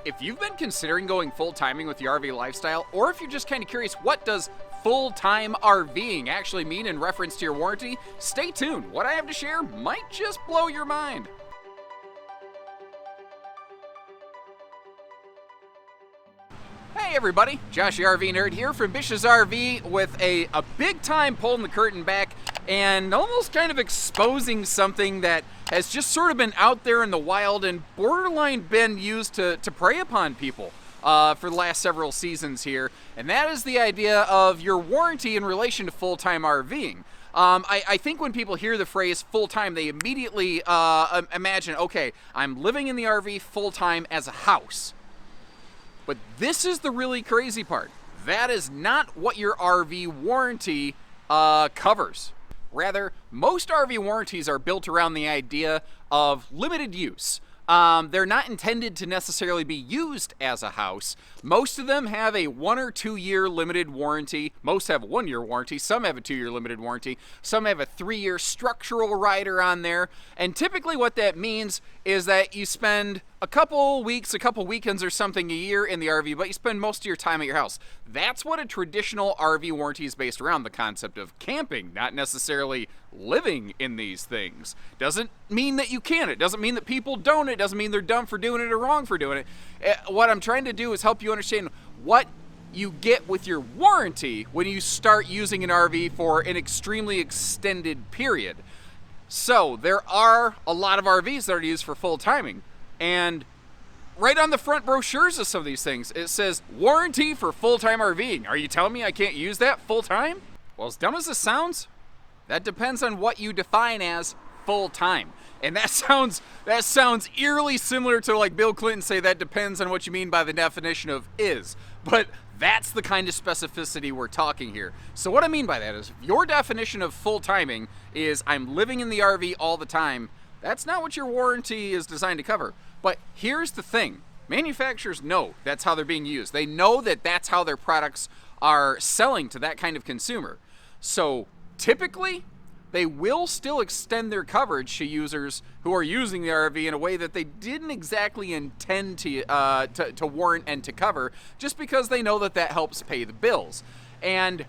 If you've been considering going full timing with your RV lifestyle, or if you're just kind of curious, what does full-time RVing actually mean in reference to your warranty, stay tuned. What I have to share might just blow your mind. Hey everybody, Josh the RV Nerd here from Bish's RV with a big time pulling the curtain back and almost kind of exposing something that has just sort of been out there in the wild and borderline been used to prey upon people for the last several seasons here, and that is the idea of your warranty in relation to full-time RVing. I think when people hear the phrase full-time, they immediately imagine, okay, I'm living in the RV full-time as a house. But this is the really crazy part. That is not what your RV warranty covers. Rather, most RV warranties are built around the idea of limited use. They're not intended to necessarily be used as a house. Most of them have a 1 or 2 year limited warranty. Most have a 1 year warranty. Some have a 2 year limited warranty. Some have a 3 year structural rider on there. And typically what that means is that you spend a couple weeks, a couple weekends or something a year in the RV, but you spend most of your time at your house. That's what a traditional RV warranty is based around, the concept of camping, not necessarily living in these things. Doesn't mean that you can't. It doesn't mean that people don't. It doesn't mean they're dumb for doing it or wrong for doing it. What I'm trying to do is help you understand what you get with your warranty when you start using an RV for an extremely extended period. So there are a lot of RVs that are used for full timing. And right on the front brochures of some of these things, it says, warranty for full-time RVing. Are you telling me I can't use that full-time? Well, as dumb as this sounds, that depends on what you define as full-time. And that sounds eerily similar to like Bill Clinton say that depends on what you mean by the definition of is. But that's the kind of specificity we're talking here. So what I mean by that is, if your definition of full-timing is I'm living in the RV all the time, that's not what your warranty is designed to cover. But here's the thing. Manufacturers know that's how they're being used. They know that that's how their products are selling to that kind of consumer. So typically, they will still extend their coverage to users who are using the RV in a way that they didn't exactly intend to warrant and to cover, just because they know that that helps pay the bills. And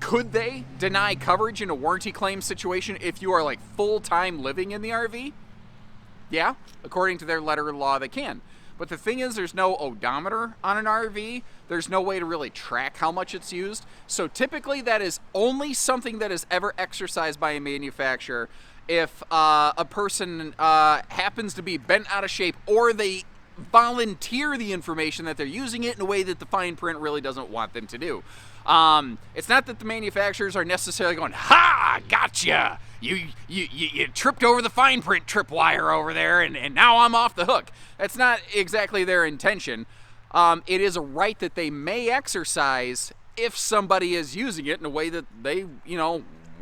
could they deny coverage in a warranty claim situation if you are like full-time living in the RV? Yeah, according to their letter of law, they can. But the thing is, there's no odometer on an RV. There's no way to really track how much it's used. So typically that is only something that is ever exercised by a manufacturer if a person happens to be bent out of shape, or they volunteer the information that they're using it in a way that the fine print really doesn't want them to do. It's not that the manufacturers are necessarily going, ha, gotcha! You tripped over the fine print tripwire over there, and now I'm off the hook. That's not exactly their intention. It is a right that they may exercise if somebody is using it in a way that they,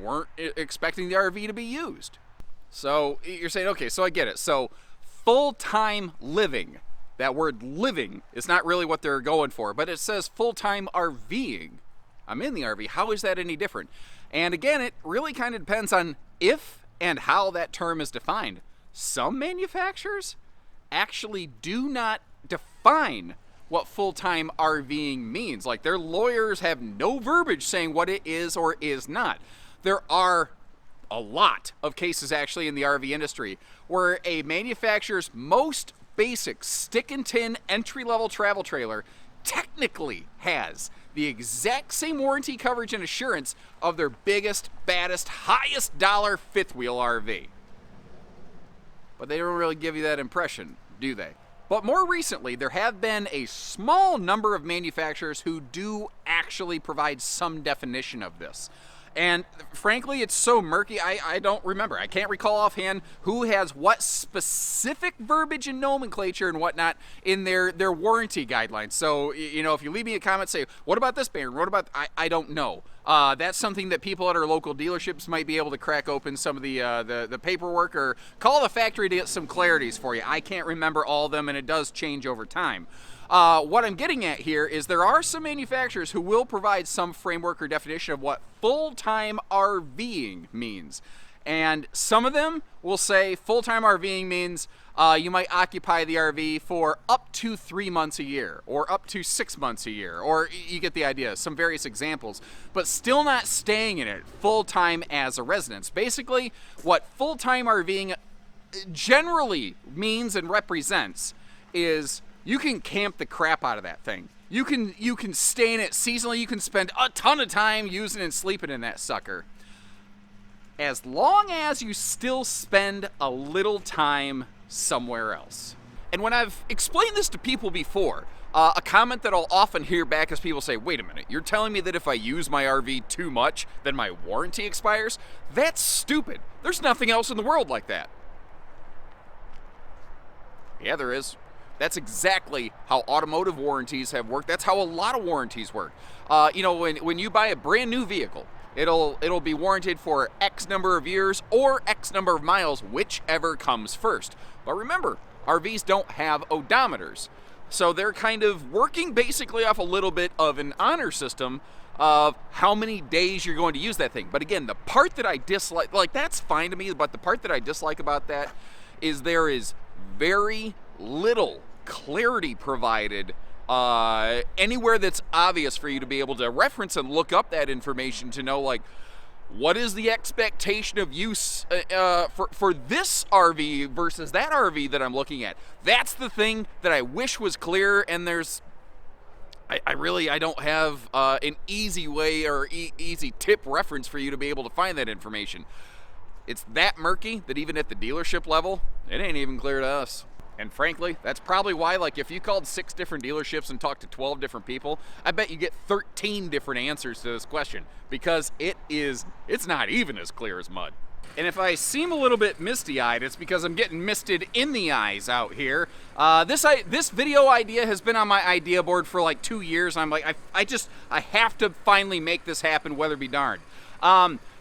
weren't expecting the RV to be used. So you're saying, okay, so I get it. So full-time living. That word living is not really what they're going for, but it says full-time RVing. I'm in the RV. How is that any different? And again, it really kind of depends on if and how that term is defined. Some manufacturers actually do not define what full-time RVing means. Like, their lawyers have no verbiage saying what it is or is not. There are a lot of cases actually in the RV industry where a manufacturer's most basic stick and tin entry-level travel trailer technically has the exact same warranty coverage and assurance of their biggest, baddest, highest dollar fifth wheel RV. But they don't really give you that impression, do they? But more recently, there have been a small number of manufacturers who do actually provide some definition of this. And frankly, it's so murky, I don't remember. I can't recall offhand who has what specific verbiage and nomenclature and whatnot in their warranty guidelines. So, if you leave me a comment, say, what about this banner? What about, I don't know. That's something that people at our local dealerships might be able to crack open some of the paperwork, or call the factory to get some clarities for you. I can't remember all of them, and it does change over time. What I'm getting at here is there are some manufacturers who will provide some framework or definition of what full-time RVing means. And some of them will say full-time RVing means you might occupy the RV for up to 3 months a year, or up to 6 months a year, or you get the idea, some various examples, but still not staying in it full-time as a residence. Basically, what full-time RVing generally means and represents is you can camp the crap out of that thing. You can stay in it seasonally, you can spend a ton of time using and sleeping in that sucker, as long as you still spend a little time somewhere else. And when I've explained this to people before, a comment that I'll often hear back is people say, wait a minute, you're telling me that if I use my RV too much, then my warranty expires? That's stupid. There's nothing else in the world like that. Yeah, there is. That's exactly how automotive warranties have worked. That's how a lot of warranties work. When you buy a brand new vehicle, it'll be warranted for X number of years or X number of miles, whichever comes first. But remember, RVs don't have odometers. So they're kind of working basically off a little bit of an honor system of how many days you're going to use that thing. But again, the part that I dislike, like that's fine to me, but the part that I dislike about that is there is very little clarity provided anywhere that's obvious for you to be able to reference and look up that information to know, like, what is the expectation of use for this RV versus that RV that I'm looking at. That's the thing that I wish was clear, and I don't have an easy way or easy tip reference for you to be able to find that information. It's that murky that even at the dealership level, it ain't even clear to us. And frankly, that's probably why, like, if you called 6 different dealerships and talked to 12 different people, I bet you get 13 different answers to this question, because it's not even as clear as mud. And if I seem a little bit misty-eyed, it's because I'm getting misted in the eyes out here. This video idea has been on my idea board for like 2 years. I'm like, I have to finally make this happen, weather be darned.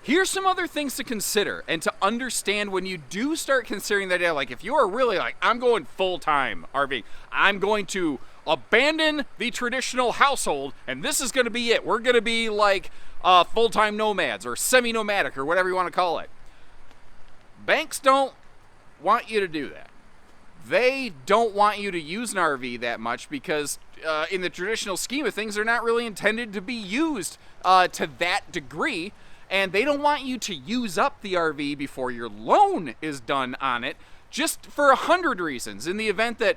Here's some other things to consider and to understand when you do start considering that idea. Like, if you are really like, I'm going full-time RV, I'm going to abandon the traditional household, and this is going to be it. We're going to be like full-time nomads or semi-nomadic or whatever you want to call it. Banks don't want you to do that. They don't want you to use an RV that much because in the traditional scheme of things, they're not really intended to be used to that degree. And they don't want you to use up the RV before your loan is done on it, just for 100 reasons. In the event that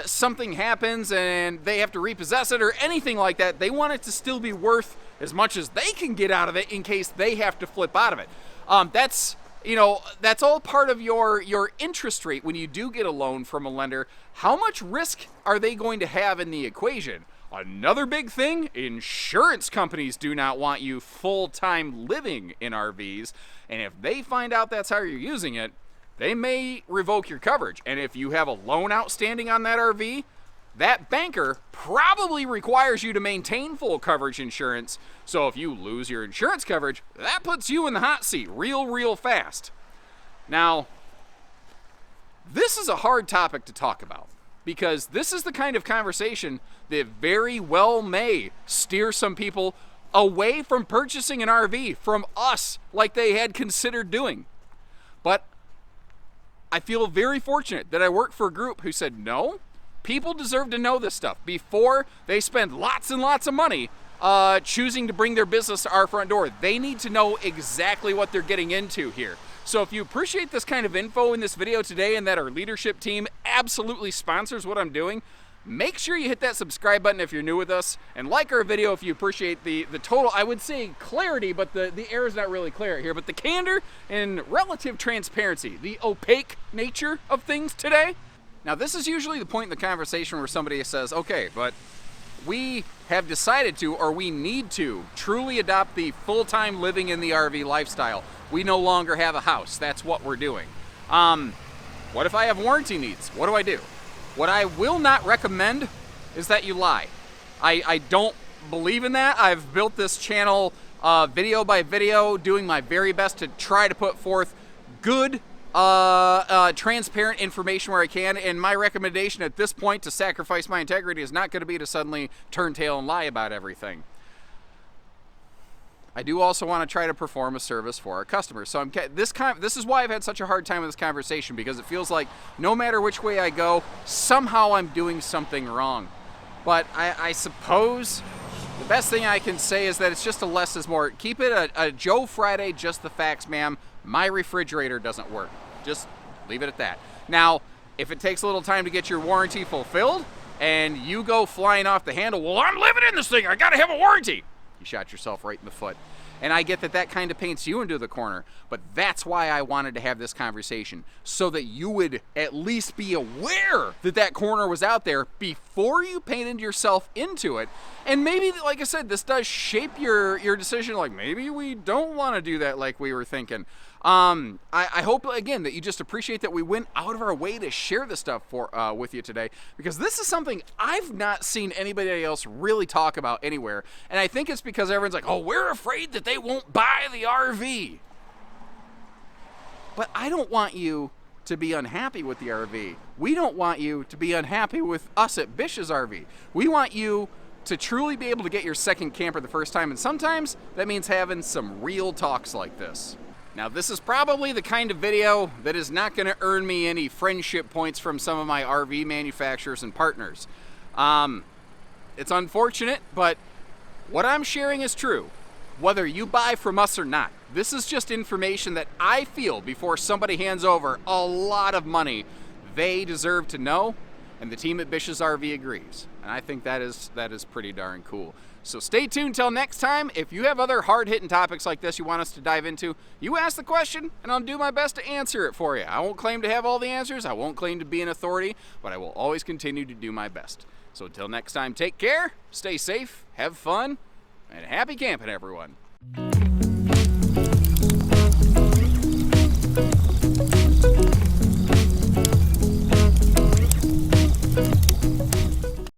something happens and they have to repossess it or anything like that, they want it to still be worth as much as they can get out of it in case they have to flip out of it. That's all part of your interest rate when you do get a loan from a lender. How much risk are they going to have in the equation? Another big thing, insurance companies do not want you full-time living in RVs, and if they find out that's how you're using it, they may revoke your coverage. And if you have a loan outstanding on that RV, that banker probably requires you to maintain full coverage insurance. So if you lose your insurance coverage, that puts you in the hot seat real fast. Now, this is a hard topic to talk about, because this is the kind of conversation that very well may steer some people away from purchasing an RV from us like they had considered doing. But I feel very fortunate that I work for a group who said, no, people deserve to know this stuff before they spend lots and lots of money choosing to bring their business to our front door. They need to know exactly what they're getting into here. So if you appreciate this kind of info in this video today and that our leadership team absolutely sponsors what I'm doing, make sure you hit that subscribe button if you're new with us, and like our video if you appreciate the total, I would say clarity, but the air is not really clear here, but the candor and relative transparency, the opaque nature of things today. Now, this is usually the point in the conversation where somebody says, okay, but we have decided to, or we need to, truly adopt the full-time living in the RV lifestyle. We no longer have a house. That's what we're doing. What if I have warranty needs? What do I do? What I will not recommend is that you lie. I don't believe in that. I've built this channel video by video, doing my very best to try to put forth good, transparent information where I can, and my recommendation at this point to sacrifice my integrity is not going to be to suddenly turn tail and lie about everything. I do also want to try to perform a service for our customers. So this is why I've had such a hard time with this conversation, because it feels like no matter which way I go, somehow I'm doing something wrong. But I suppose the best thing I can say is that it's just a less is more. Keep it a Joe Friday, just the facts, ma'am. My refrigerator doesn't work. Just leave it at that. Now, if it takes a little time to get your warranty fulfilled and you go flying off the handle, well, I'm living in this thing, I gotta have a warranty. You shot yourself right in the foot. And I get that that kind of paints you into the corner, but that's why I wanted to have this conversation, so that you would at least be aware that that corner was out there before you painted yourself into it. And maybe, like I said, this does shape your decision, like maybe we don't want to do that like we were thinking. I hope, again, that you just appreciate that we went out of our way to share this stuff with you today, because this is something I've not seen anybody else really talk about anywhere. And I think it's because everyone's like, oh, we're afraid that they won't buy the RV. But I don't want you to be unhappy with the RV. We don't want you to be unhappy with us at Bish's RV. We want you to truly be able to get your second camper the first time, and sometimes that means having some real talks like this. Now, this is probably the kind of video that is not going to earn me any friendship points from some of my RV manufacturers and partners. It's unfortunate, but what I'm sharing is true, whether you buy from us or not. This is just information that I feel before somebody hands over a lot of money they deserve to know, and the team at Bish's RV agrees. And I think that is pretty darn cool. So stay tuned till next time. If you have other hard-hitting topics like this you want us to dive into, you ask the question, and I'll do my best to answer it for you. I won't claim to have all the answers. I won't claim to be an authority, but I will always continue to do my best. So until next time, take care, stay safe, have fun, and happy camping, everyone.